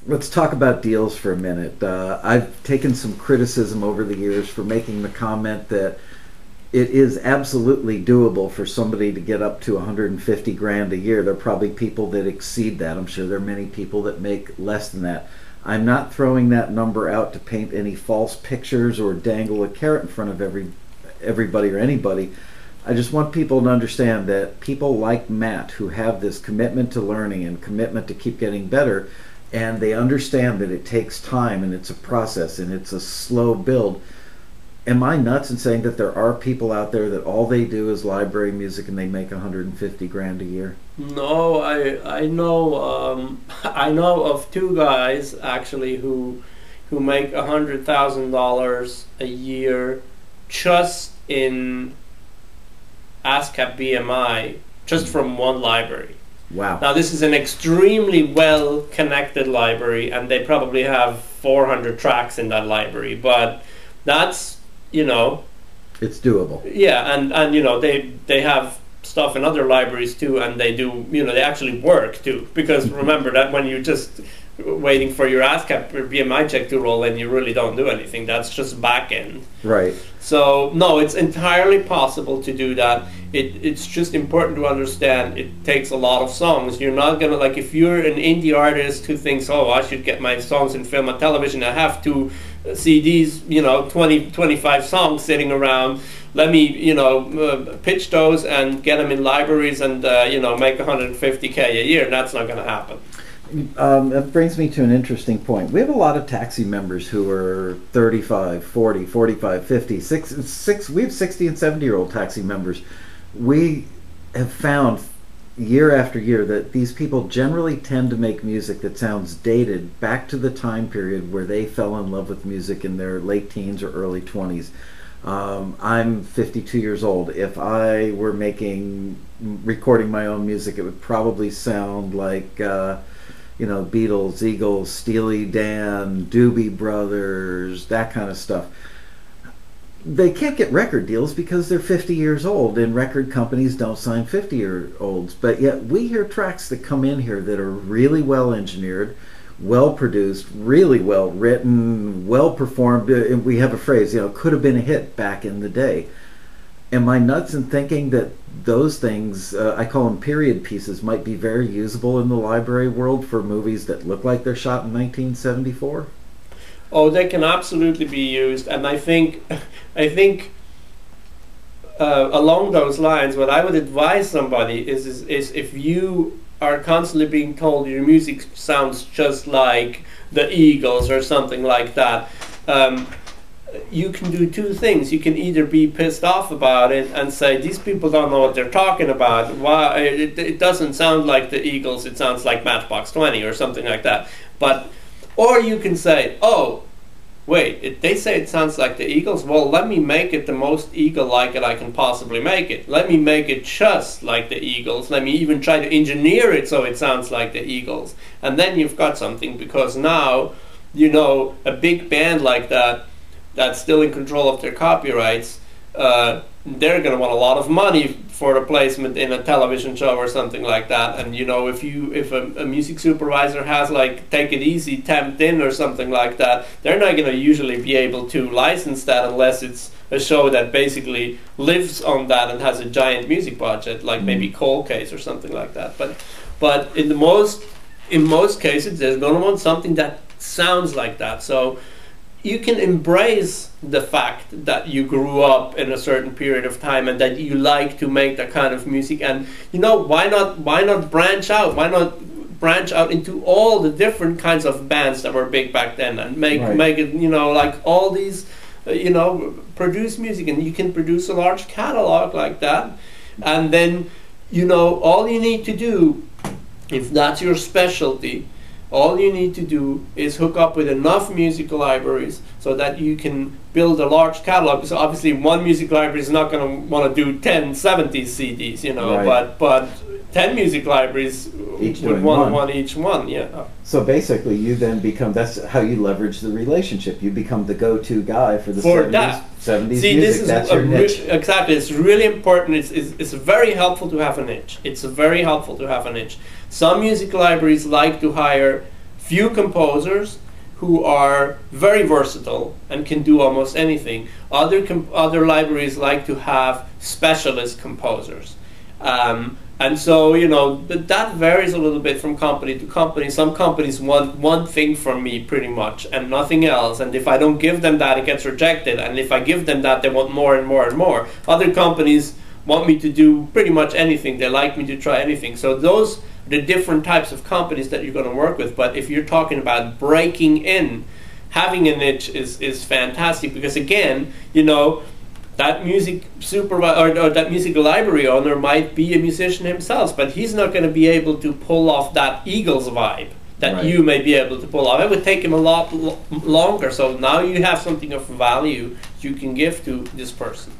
Let's talk about deals for a minute. I've taken some criticism over the years for making the comment that it is absolutely doable for somebody to get up to 150 grand a year. There are probably people that exceed that. I'm sure there are many people that make less than that. I'm not throwing that number out to paint any false pictures or dangle a carrot in front of everybody or anybody. I just want people to understand that people like Matt, who have this commitment to learning and commitment to keep getting better, and they understand that it takes time and it's a process and it's a slow build. Am I nuts in saying that there are people out there that all they do is library music and they make 150 grand a year? No, I know I know of two guys actually who make $100,000 a year just in ASCAP BMI, just from one library. Wow. Now this is an extremely well connected library, and they probably have 400 tracks in that library, but that's, you know, it's doable. Yeah, and you know, they have stuff in other libraries too, and they do, you know, they actually work too, because remember that when you're just waiting for your ASCAP or BMI check to roll in, you really don't do anything. That's just back end. Right. So no, it's entirely possible to do that. It's just important to understand it takes a lot of songs. You're not gonna, like, if you're an indie artist who thinks, oh, I should get my songs in film and television, I have to CDs, you know, 25 songs sitting around, let me, you know, pitch those and get them in libraries and, you know, make 150K a year. That's not going to happen. That brings me to an interesting point. We have a lot of taxi members who are 35, 40, 45, 50, we have 60 and 70-year-old taxi members. We have found year after year that these people generally tend to make music that sounds dated back to the time period where they fell in love with music in their late teens or early 20s. I'm 52 years old. If I were recording my own music, it would probably sound like you know, Beatles, Eagles, Steely Dan, Doobie Brothers, that kind of stuff. They can't get record deals because they're 50 years old, and record companies don't sign 50-year-olds. But yet we hear tracks that come in here that are really well engineered, well produced, really well written, well performed. We have a phrase, you know, could have been a hit back in the day. Am I nuts in thinking that those things, I call them period pieces, might be very usable in the library world for movies that look like they're shot in 1974? Oh, they can absolutely be used, and I think along those lines, what I would advise somebody is if you are constantly being told your music sounds just like the Eagles or something like that, you can do two things. You can either be pissed off about it and say, these people don't know what they're talking about. Why it doesn't sound like the Eagles, it sounds like Matchbox 20 or something like that. Or you can say, oh, wait, they say it sounds like the Eagles? Well, let me make it the most Eagle-like it I can possibly make it. Let me make it just like the Eagles. Let me even try to engineer it so it sounds like the Eagles. And then you've got something, because now, you know, a big band like that, that's still in control of their copyrights, they're going to want a lot of money for the placement in a television show or something like that. And you know, if a music supervisor has like Take It Easy tamped in or something like that, they're not going to usually be able to license that unless it's a show that basically lives on that and has a giant music budget, like maybe Cold Case or something like that. But in most cases, they're going to want something that sounds like that. So you can embrace the fact that you grew up in a certain period of time and that you like to make that kind of music, and you know, why not branch out? Why not branch out into all the different kinds of bands that were big back then and make it, you know, like all these, you know, produce music, and you can produce a large catalog like that. And then, you know, all you need to do, if that's your specialty, all you need to do is hook up with enough music libraries so that you can build a large catalog. So obviously one music library is not going to want to do 10 70s CDs, you know, but 10 music libraries each would want one each one, yeah. So basically you then become, that's how you leverage the relationship. You become the go-to guy for the 70s See, music. this is that's your niche. Exactly, it's really important. It's very helpful to have a niche. It's very helpful to have a niche. Some music libraries like to hire few composers who are very versatile and can do almost anything. Other libraries like to have specialist composers. And so, but that varies a little bit from company to company. Some companies want one thing from me pretty much and nothing else. And if I don't give them that, it gets rejected. And if I give them that, they want more and more and more. Other companies want me to do pretty much anything. They like me to try anything. So those are the different types of companies that you're going to work with. But if you're talking about breaking in, having a niche is fantastic, because again, that music supervisor or that music library owner might be a musician himself, but he's not going to be able to pull off that Eagles vibe that you may be able to pull off. It would take him a lot longer. So now you have something of value you can give to this person.